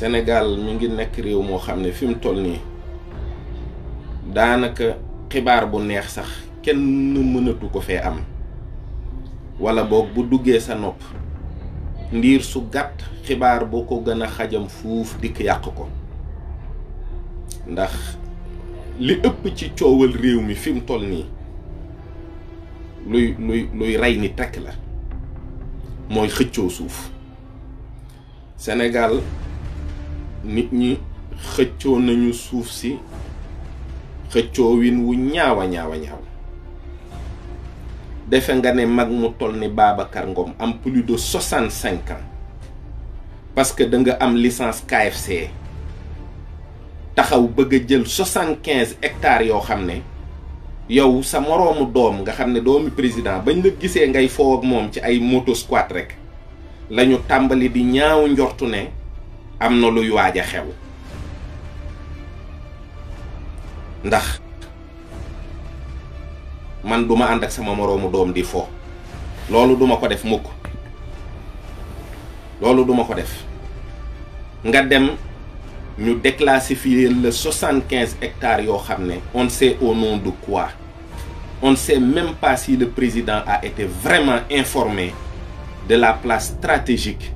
Sénégal mi ngi nekk réew moo xam ne fi mu toll nii daanaka xibaar bu neex sax kenn mënatu ko fee am wala boog bu duggee sa nopp ndiir su gàtt xibaar boo ko gën a xajam fuuf dikk yàq ko ndax li ëpp ci coowal réew mi fi mu toll nii luy rey nit rekk la mooy xëccoo suuf. Sénégal nit ñi xëccoo nañu suuf si xëccoo win wu ñaawa defe nga ne mag mu toll ni Babacar Ngom am plus de 65 ans parce que da nga am licence KFC taxaw bëgg a jël 75 hectares yoo xam ne yow sa moroomu doom nga xam ne doomi président bañ la gisee ngay foo ak moom ci ay moto squat rek lañu tàmbali di ñaaw njortu ne am na luy waaj a xew ndax man duma ànd ak sama moroomu doom di fo loolu duma ko def mukk loolu duma ko def nga dem ñu déclassifier le 75 hectares yoo xam ne on sait au nom de quoi on ne sait même pas si le président a été vraiment informé de la place stratégique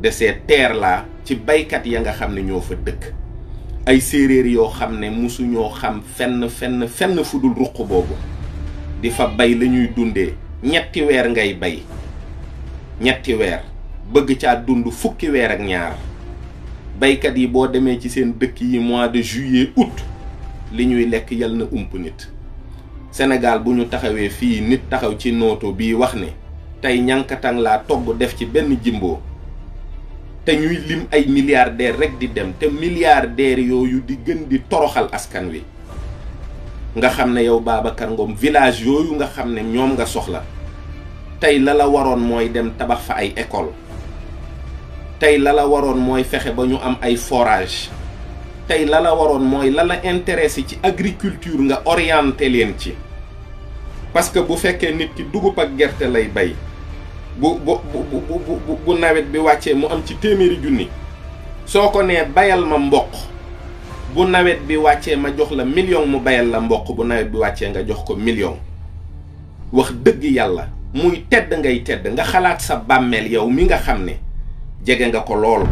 de ces terres-là ci baykat ya nga xam ne ñoo fa dëkk ay séeréer yoo xam ne musuñoo xam fenn fu dul ruq boobu di fa bay la ñuy dundee ñetti weer ngay bay ñetti weer bëgg caa dund fukki weer ak ñaar baykat yi boo demee ci seen dëkk yi mois de juillet août li ñuy lekk yal na ump nit Sénégal bu ñu taxawee fii nit taxaw ci nooto bii wax ne tey ñankatang laa togg def ci benn jimboo te ñuy lim ay milliardaires rek di dem te milliardaires yooyu di gën di toroxal askan wi nga xam ne yow Babacar Ngom village yooyu nga xam ne ñoom nga soxla tey la la waroon mooy dem tabax fa ay école tey la la waroon mooy fexe ba ñu am ay forage tey la la waroon mooy la la intéressé ci agriculture nga orienté leen ci parce que bu fekkee nit ki dugub ak gerte lay bay bu nawet bi wàccee mu am ci téeméeri junni soo ko nee bayal ma mboq bu nawet bi wàccee ma jox la million mu bayal la mboq bu nawet bi wàccee nga jox ko million wax dëgg yàlla muy tedd ngay tedd nga xalaat sa bàmmeel yow mi nga xam ne jege nga ko lool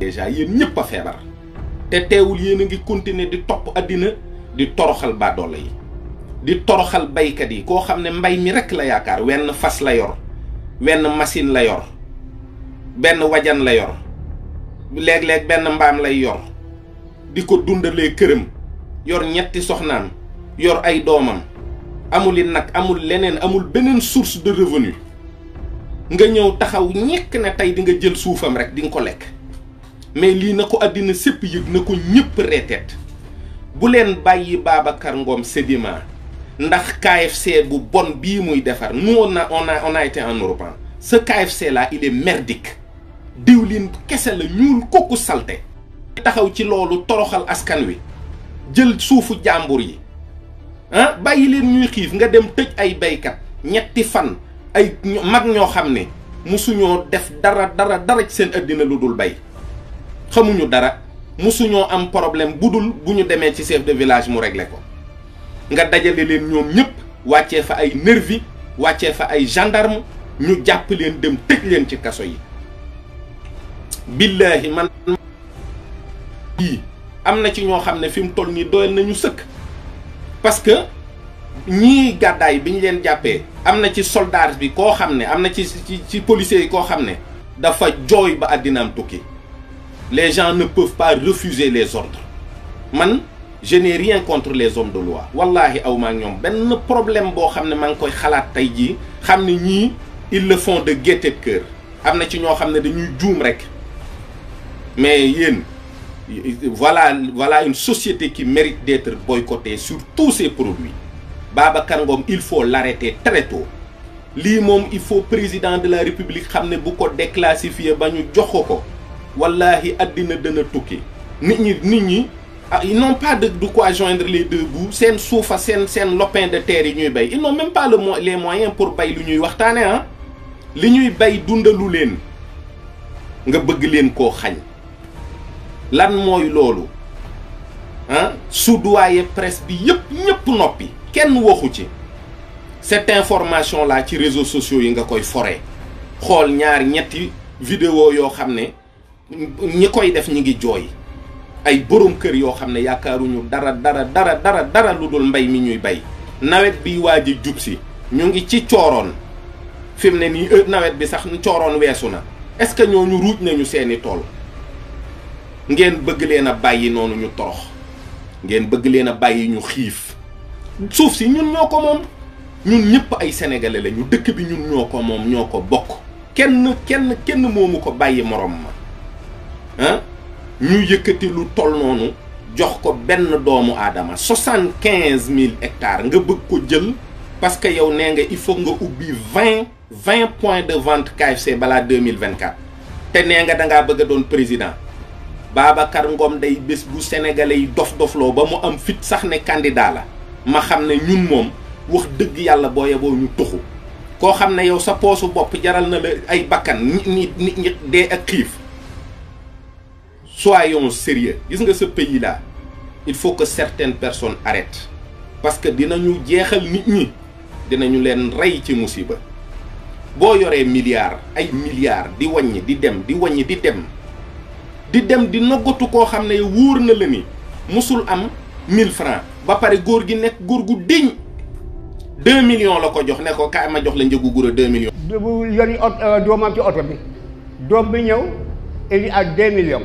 déjà yéen ñëpp a feebar te teewul yéen a ngi continuer di topp àddina di toroxal baadoolo yi di toroxal baykat yi koo xam ne mbay mi rekk la yaakaar wenn fas la yor wenn machine la yor benn wajan la yor léeg-léeg benn mbaam lay yor di ko dundalee këram yor ñetti soxnaam yor ay doomam amul nag amul leneen amul beneen source de revenu nga ñëw taxaw ñekk ne tey di nga jël suufam rek di nga ko lekk mais lii na ko àddina sépp yëg na ko ñëpp reeteet bu leen bàyyi Babacar Ngom Sedima ndax KFC bu bon bii muy defar nous on a été en Europe. Ce KFC là il est merdique diwlin kese la ñuul kooku salte taxaw ci loolu toroxal askan wi jël suufu jàmbur yi bàyyi leen ñuy xiif nga dem tëj ay baykat ñetti fan ay mag ñoo xam ne musuñoo def dara ci seen àddina lu dul bay xamuñu dara musuñoo am problème bu dul bu ñu demee ci chef de village mu réglé ko nga dajale leen ñoom ñëpp wàccee fa ay nervi wàccee fa ay gendarme ñu jàpp leen dem tëj leen ci kaso yi billaahi man yii am na ci ñoo xam ne fi mu toll nii doyal nañu sëkk parce que ñii gàddaay bi ñu leen jàppee am na ci soldat bi koo xam ne am na ci policiers yi koo xam ne dafa jooy ba àddinaam tukki les gens ne peuvent pas refuser les ordres man je n'ai rien contre les hommes de loi wallahi aw maa ñoom benn problème boo xam ne maa ngi koy xalaat tey jii xam ne ñii ils le font de gaieté de cœur am na ci ñoo xam ne dañuy juum rek mais yéen voilà une société qui mérite d'être boycottée sur tous ses produits Babacar Ngom il faut l'arrêter très tôt lii moom il faut président de la république xam ne bu ko déclassifier ba ñu jox ko wallahi àddina dana tukki nit ñi ils n'ont pas de quoi joindre les deux bouts seen suufa seen lopin de terre yi ñuy bay ils n'ont même pas les moyens pour bay lu ñuy waxtaane li ñuy bay dundalu leen nga bëgg leen koo xañ lan mooy loolu ah soudoyer presse bi yëpp ñëpp noppi kenn waxu ci cette information là ci réseaux sociaux yi nga koy foree xool ñaar ñetti vidéo yoo xam ne ñi koy def ñi ngi jooy ay borom kër yoo xam ne yaakaaruñu dara lu dul mbay mi ñuy bay nawet bi waaj a jub si ñu ngi ci cooroon fi mu ne nii nawet bi sax cooroon weesu na est-ce que ñooñu ruuj nañu seeni tool ngeen bëgg leen a bàyyi noonu ñu torox ngeen bëgg leen a bàyyi ñu xiif suuf si ñun ñoo ko moom ñun ñëpp ay sénégalais la ñu dëkk bi ñun ñoo ko moom ñoo ko bokk kenn moomu ko bàyyi morom ma ah ñu yëkkati lu toll noonu jox ko benn doomu aadama 75 000 hectares nga bëgg ko jël parce que yow nee nga il faut nga ubbi 20 points de vente KFC balaa 2024 te nee nga dangaa bëgg a doon président Babacar Ngom day bés bu sénégalais yi dof-dofloo ba mu am fit sax ne candidat la ma xam ne ñun moom wax dëgg yàlla boo yeboo ñu tuxu koo xam ne yow sa poosu bopp jaral na la ay bakkan nit ñi dee ak xiif. Soyons sérieux gis nga ce pays là il faut que certaines personnes arrêtent parce que dinañu jeexal nit ñi dinañu leen rey ci musiba boo yoree milliards ay milliards di wàññi di dem di wàññi di dem di noggatu koo xam ne wóor na la ni musul am 1000 francs ba pare góor gi nekk góor gu diñ 2 millions la ko jox ne ko kaay ma jox la njëgu gura 2 millions. bu yori doomam ci oto bi doom bi ñëw indi ak 2 millions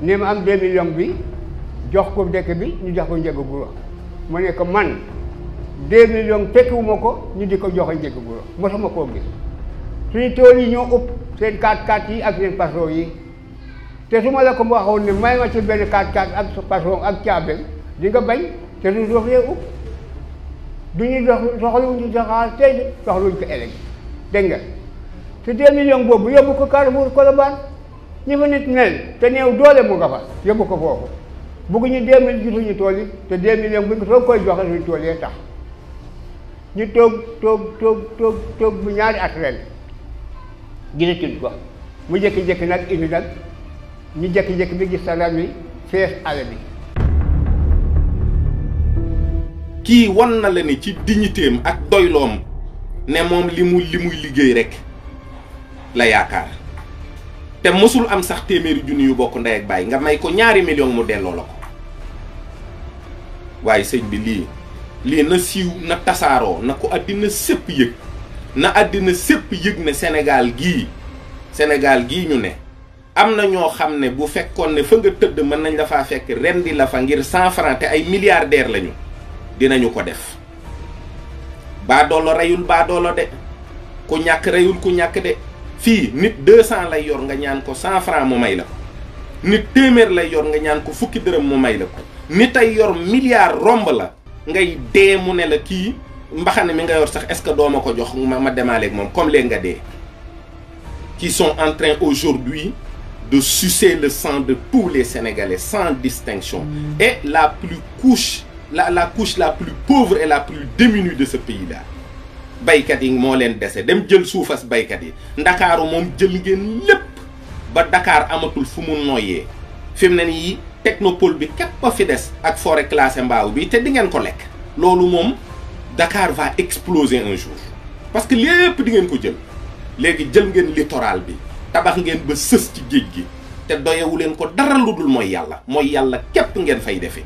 ne ma am 2 millions bi jox ko dëkk bi ñu jox ko njëgu gura ma ne ko man 2 millions fekkiwuma ko ñu di ko joxe njëgu gura mosuma koo gis suñu tool yi ñoo ëpp seen 4x4 yi ak seen paso yi. te su ma la ko waxoon ne may ma ci benn 4x4 ak façon ak caabi di nga bañ te du dox yee upp du ñu dox soxluñu saxaar tey de soxluñu ko ëllëg dégg nga te 2 millions boobu yóbbu ko Carrefour Colobane ñi fa nit mel te néew doole mu nga fa yóbbu ko foofu bëgguñu 2 millions gisuñu tool yi te 2 millions bu soo koy joxe suñu tool yee tax ñu toog bu ñaari at ren gisatuñ ko mu jékki-jékki nag indi nag. ñu jékki-jékki bi gis salaam yi fees àll bi. kii wan na la ni ci dignitéem ak doyloom ne moom li muy liggéey rek la yaakaar te mësul am sax téeméeri junni yu bokk ndey ak baay nga may ko 2 millions mu delloo la ko waaye sëñ bi lii na siiw na tasaaroo na ko àddina sépp yëg na àddina sépp yëg ne Sénégal gii ñu ne. am na ñoo xam ne bu fekkoon ne fa nga tëdd mën nañ la faa fekk rendi la fa ngir 100 francs te ay milliardaires lañu dinañu ko def baadoolo reyul baadoolo de ku ñàkk reyul ku ñàkk de fii nit 200 lay yor nga ñaan ko 100 francs mu may la ko nit téeméer lay yor nga ñaan ko fukki dërëm mu may la ko nit ay yor milliard romb la ngay dee mu ne la kii mbaxane mi nga yor sax est-ce que doo ma ko jox ma demaaleeg moom comme léegi nga dee qui sont en train aujourd'hui de sucer le sang de tous les Sénégalais sans distinction. Et la couche la plus pauvre et la plus démunie de ce pays-là. baykat yi moo leen dese dem jël suufas baykat yi ndakaaru moom jël ngeen lépp ba Dakar amatul fu mu noyyee fi mu ne nii technopole bi képp a fi des ak forêt classée mbaaw bi te di ngeen ko lekk. loolu moom Dakar va exploser un jour parce que lépp di ngeen ko jël léegi jël ngeen littoral bi. tabax ngeen ba sës ci géej gi te doyewu leen ko dara lu dul mooy yàlla képp ngeen fay defee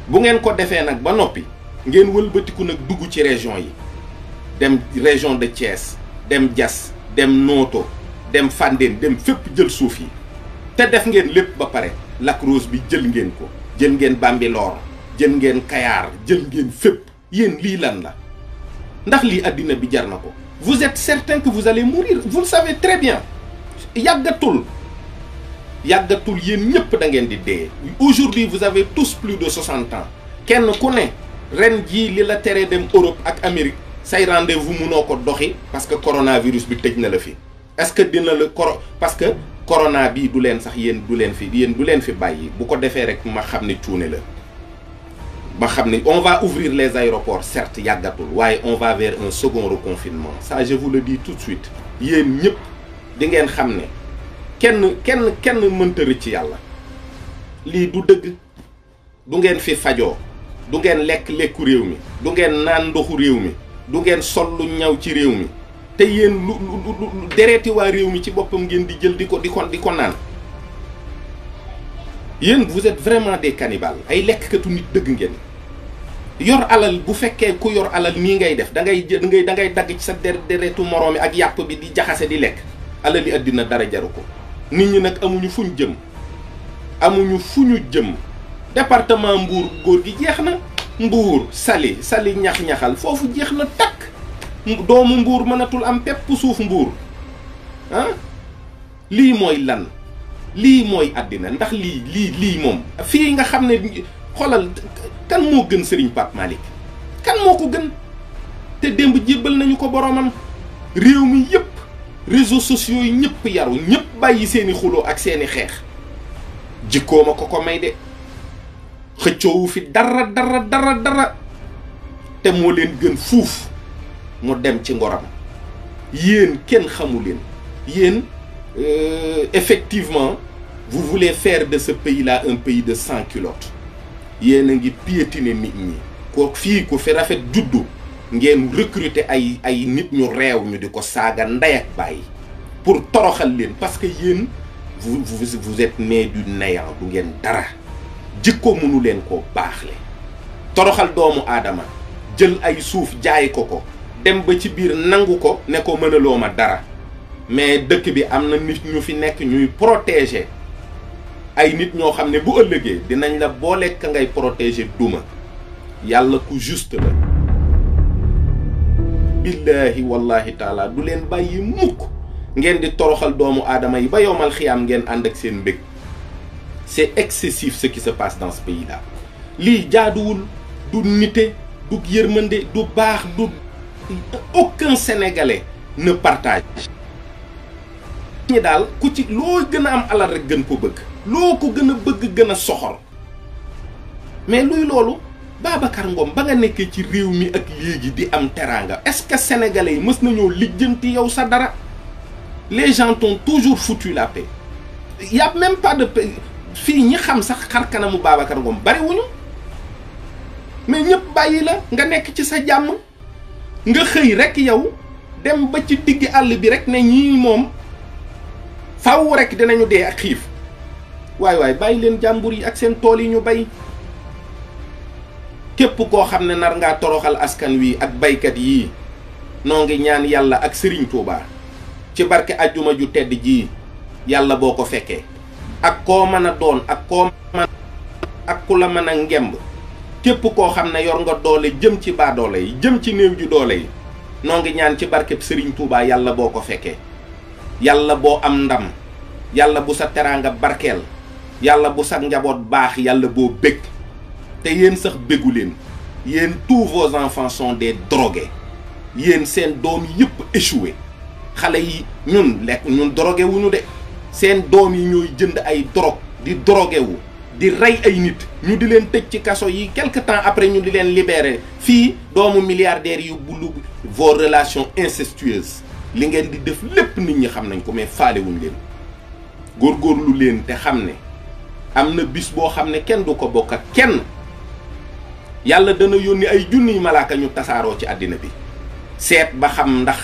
bu ngeen ko defee nag ba noppi ngeen wëlbatiku nag dugg ci région yi dem région de Thiès dem Diass dem Noto dem Fandène dem fépp jël suuf yi te def ngeen lépp ba pare Lac Rose bi jël ngeen ko jël ngeen Bambilor jël ngeen Kayar jël ngeen fépp yéen lii lan la ndax lii àddina bi jar na ko. Vous êtes certain que vous allez mourir vous le savez très bien yàggatul yéen ñëpp da ngeen di dee. Aujourd'hui vous avez tous plus de 60 ans kenn ku ne ren jii li la teree dem Europe ak Amérique say rendez-vous munoo ko doxi parce que coronavirus bi tëj na la fi est-ce que dina la parce que corona bii du leen sax yéen du leen fi bàyyi bu ko defee rek ma xam ne cuune la. ma xam ne on va ouvrir les aéroports certes yàggatul waaye on va vers un second reconfinement ça je vous le dis tout de suite yéen ñëpp di ngeen xam ne kenn mënta rëcc yàlla. lii du dëgg. du ngeen fi fajoo, du ngeen lekku réew mi, du ngeen naan ndoxu réew mi, du ngeen sol lu ñaw ci réew mi, te yéen lu dereeti waa réew mi ci boppam ngeen di jël di ko naan. yéen vous êtes vraiment des cannibales, ay lekkkatu nit dëgg ngeen. yor alal bu fekkee ku yor alal nii ngay def da ngay dagg ci sa deretu moroom mi ak yàpp bi di jaxase di lekk. alal yi àddina dara jaru ko. nit ñi nag amuñu fu ñu jëm. département Mbour góor gi jeex na. Mbour Saly ñax-ñaxal foofu jeex na takk. doomu Mbour mënatul am pepp suuf Mbour. lii mooy lan. lii mooy àddina ndax lii moom fii nga xam ne xoolal kan moo gën Serigne Pape Malick kan moo ko gën te démb jébbal nañu ko boromam. réew mi yëpp réseaux sociaux yi ñëpp yaru ñëpp bàyyi seeni xuloo ak seeni xeex. jikkoo ma ko may de xëccoowu fi dara te moo leen gën fuuf mu dem ci ngoram. yéen kenn xamu leen yéen effectivement vous voulez faire de ce pays-là un pays de sans culottes. yéen a ngi piétiner nit ñi ko fii ku fi rafet juddu ngeen recruter ay nit ñu réew ñu di ko saaga ndey ak bàyyi pour toroxal leen parce que yéen vous êtes nés du néant du ngeen dara. jikko mënu leen koo baaxle. toroxal doomu aadama jël ay suuf jaay ko dem ba ci biir nangu ko ne ko mënaloo ma dara. mais dëkk bi am na nit ñu fi nekk ñuy protéger ay nit ñoo xam ne bu ëllëgee dinañ la boole ka ngay protéger duma. yàlla ku juste la. billahi wallahi taala du leen bàyyi mukk ngeen di toroxal doomu aadama yi ba yowmal xiyaam ngeen ànd ak seen mbég. c'est excessif ce qui se passe dans ce pays-là. lii jaaduwul du nite du yërmande du baax du aucun Sénégalais ne partage. ñi daal ku ci loo gën a am alal rek gën ko bëgg. loo ko gën a bëgg gën a soxor. mais luy loolu Babacar Ngom ba nga nekkee ci réew mi ak léegi di am teraanga est-ce que sénégalais yi mës nañoo lijjanti yow sa dara. les gens t'ont toujours foutu la paix. y a même pas de paix. fii ñi xam sax xar kanamu Babacar Ngom bariwuñu mais ñëpp bàyyi la nga nekk ci sa jàmm nga xëy rek yow dem ba ci digg àll bi rek ne ñii moom faaw rek dinañu dee ak xiif. waay bàyyi leen jàmbur yi ak seen tool yi ñu bay. képp koo xam ne nar ngaa toroxal askan wi ak baykat yii noo ngi ñaan yàlla ak Serigne Touba ci barke ajjuma ju tedd jii yàlla boo ko fekkee. ak koo mën a doon ak koo mën ak ku la mën a ngemb képp koo xam ne yor nga doole jëm ci baadoole yi jëm ci néew ju doole yi noo ngi ñaan ci barkeb Serigne Touba yàlla boo ko fekkee. yàlla boo am ndam yàlla bu sa teraanga barkeel yàlla bu sa njaboot baax yàlla boo bég te yéen sax bégu leen yéen tous vos enfants sont des drogués yéen seen doom yëpp échoué xale yi ñun drogué wuñu de. seen doom yi ñooy jënd ay drogue di drogué wu di rey ay nit ñu di leen tëj ci kaso yi quelque temps après ñu di leen libérer fii doomu milliardaires yu bulu vos relations incestueuses li ngeen di def lépp nit ñi xam nañ ko mais faalewuñ leen. góorgóorlu leen te xam ne am na bis boo xam ne kenn du ko bokk ak kenn. yàlla dana yónni ay junniy malaaka ñu tasaaroo ci àddina bi seet ba xam ndax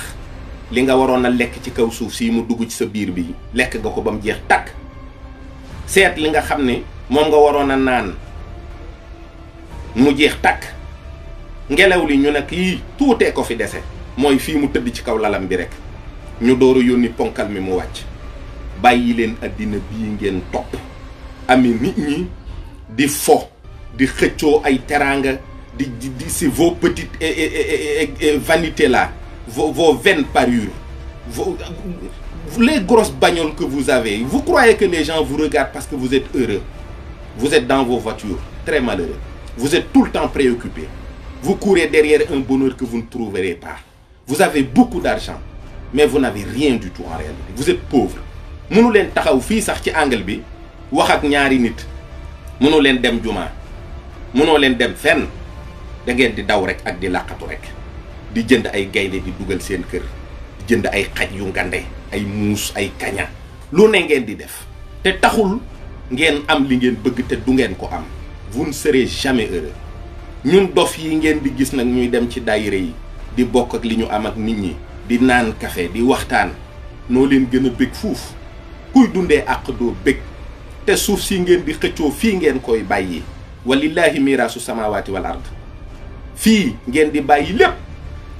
li nga waroon a lekk ci kaw suuf si mu dugg ci sa biir bi lekk nga ko ba mu jeex tàkk. seet li nga xam ne moom nga waroon a naan mu jeex tàkk. ngelaw li ñu ne kii tuutee ko fi dese mooy fii mu tëdd ci kaw lalam bi rek ñu door a yónni ponkal mi mu wàcc. bàyyi leen àddina bii ngeen topp ami nit ñi di fo di xëccoo ay teraanga di si vos petites vanités là vos vaines parures les grosses bagnoles que vous avez. Vous croyez que les gens vous regardent parce que vous êtes heureux. Vous êtes dans vos voitures très malheureux. Vous êtes tout le temps préoccupés. Vous courez derrière un bonheur que vous ne trouverez pas. Vous avez beaucoup d'argent mais vous n'avez rien du tout en réalité. Vous êtes pauvre. mënu leen taxaw fii sax ci angle bi wax ak ñaari nit mënu leen dem juma mënoo leen dem fenn da ngeen di daw rek ak di làqatu rek di jënd ay gaynde di dugal seen kër di jënd ay xaj yu ngande ay muus ay kaña lu ne ngeen di def te taxul ngeen am li ngeen bëgg te du ngeen ko am. vous ne serez jamais heureux. ñun dof yi ngeen di gis nag ñuy dem ci daayira yi di bokk ak li ñu am ak nit ñi di naan café di waxtaan noo leen gën a bég fuuf kuy dundee àq doo bég te suuf si ngeen di xëccoo fii ngeen koy bàyyi walillahi miraasu samawati wal ard fii ngeen di bàyyi lépp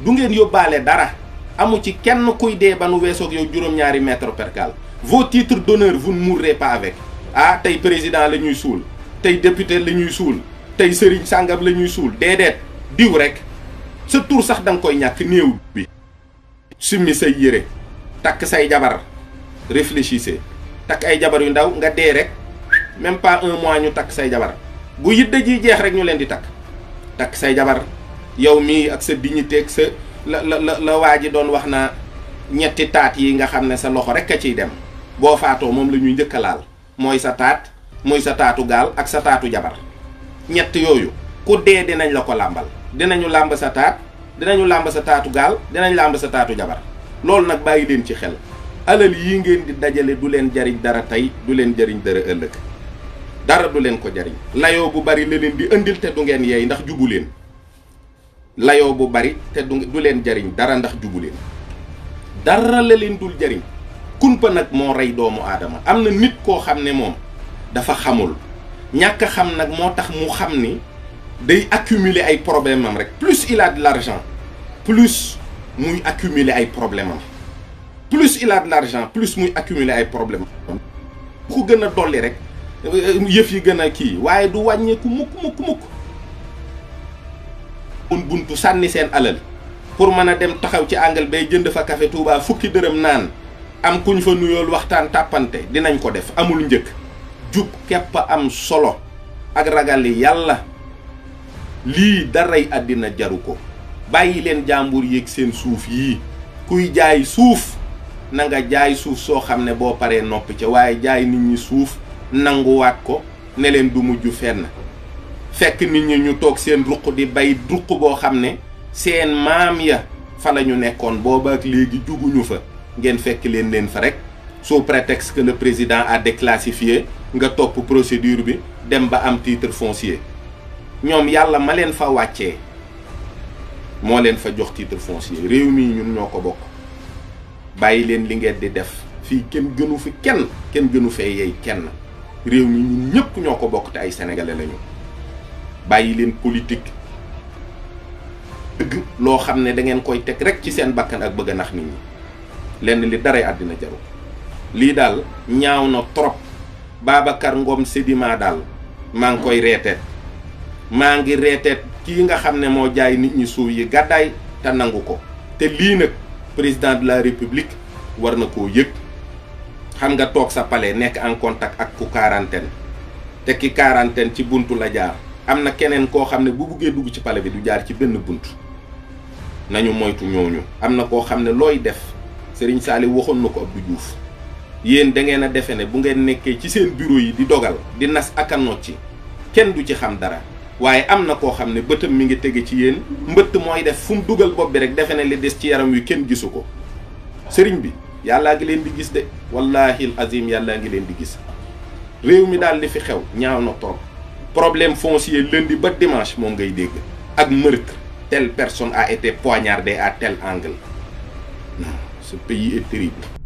du ngeen yóbbaale dara amu ci kenn kuy dee ba nu weesoog yow juróom-ñaari mètre percale. vos titres d'honneur vous ne mourrez pas avec. ah tey président la ñuy suul tey député la ñuy suul tey sëriñ sàngam la ñuy suul déedéet diw rek sa tur sax da nga koy ñàkk néew bi. summi say yére takk say jabar réfléchissez takk ay jabar yu ndaw nga dee rek même pas 1 mois ñu takk say jabar bu yidda ji jeex rek ñu leen di takk say jabar yow mii ak sa dignité ak sa la waa ji doon wax naa ñetti taat yi nga xam ne sa loxo rek a ciy dem boo faatoo moom la ñuy njëkk a laal mooy sa taat mooy sa taatu gaal ak sa taatu jabar ñett yooyu ku dee dinañ la ko làmbal dinañu làmb sa taat dinañu làmb sa taatu gaal dinañ làmb sa taatu jabar loolu nag bàyyi leen ci xel alal yi ngeen di dajale du leen jariñ dara tey du leen jariñ dara ëllëg dara du leen ko jariñ layoo bu bari la leen di indil te du ngeen yeey ndax jubu leen layoo bu bari te du leen jariñ dara ndax jubu leen dara la leen dul jariñ kumpa nag moo rey doomu aadama am na nit koo xam ne moom dafa xamul ñàkk xam nag moo tax mu xam ni day accumuler ay problème am rek plus il a de l'argent plus muy accumuler ay problème am plus il a de l'argent plus muy accumuler ay problème am ku gën a dolli rek yëf yi gën a kii waaye du wàññeeku mukk un buntu sànni seen alal pour mën a dem taxaw ci àngal bay jënd fa café Touba fukki dërëm naan am kuñ fa nuyool waxtaan tàppante dinañ ko def amul njëkk jub képp am solo ak ragali yàlla lii daray àddina jaru ko bàyyi leen jàmbur yéeg seen suuf yii kuy jaay suuf na nga jaay suuf soo xam ne boo paree noppi ca waaye jaay nit ñi suuf nanguwaat ko ne leen du mujj fenn fekk nit ñi ñu toog seen ruq di bay ruq boo xam ne seen maam ya fa la ñu nekkoon booba ak léegi juguñu fa ngeen fekk leen fa rek sous prétexte que le président a déclassifié nga topp procédure bi dem ba am titre foncier ñoom yàlla ma leen fa wàccee moo leen fa jox titre foncier réew mi ñun ñoo ko bokk bàyyi leen li ngeen di def fii kenn gënu fi kenn gënu fee yey kenn réew mi ñun ñëpp ñoo ko bokk te ay sénégalais lañu bàyyi leen politique dëgg loo xam ne da ngeen koy teg rek ci seen bakkan ak bëgg a nax nit ñi lenn li daray àddina jaru lii daal ñaaw na trop Babacar Ngom Sedima daal maa ngi koy reeteet maa ngi reeteet kii nga xam ne moo jaay nit ñi suuf yi gàddaay te nangu ko te lii nag président de la république war na koo yëg xam nga toog sa palais nekk en contact ak ku quarantaine te ki quarantaine ci buntu la jaar am na keneen koo xam ne bu buggee dugg ci palais bi du jaar ci benn bunt nañu moytu ñooñu am na koo xam ne looy def Serigne Saliou waxoon na ko Abdou Diouf yéen da ngeen a defe ne bu ngeen nekkee ci seen bureau yi di dogal di nas ak a nocci kenn du ci xam dara waaye am na koo xam ne bëtam mi ngi tege ci yéen mbëtt mooy def fu mu dugal bopp bi rek defe ne li des ci yaram wi kenn gisu ko sëriñ bi yàllaa ngi leen di gis de wallahi azim yàllaa ngi leen di gis réew mi daal li fi xew ñaaw na trop problème foncier lundi ba dimanche moom ngay dégg ak meurtre telle personne a été poignardée à tel angle non ce pays est terrible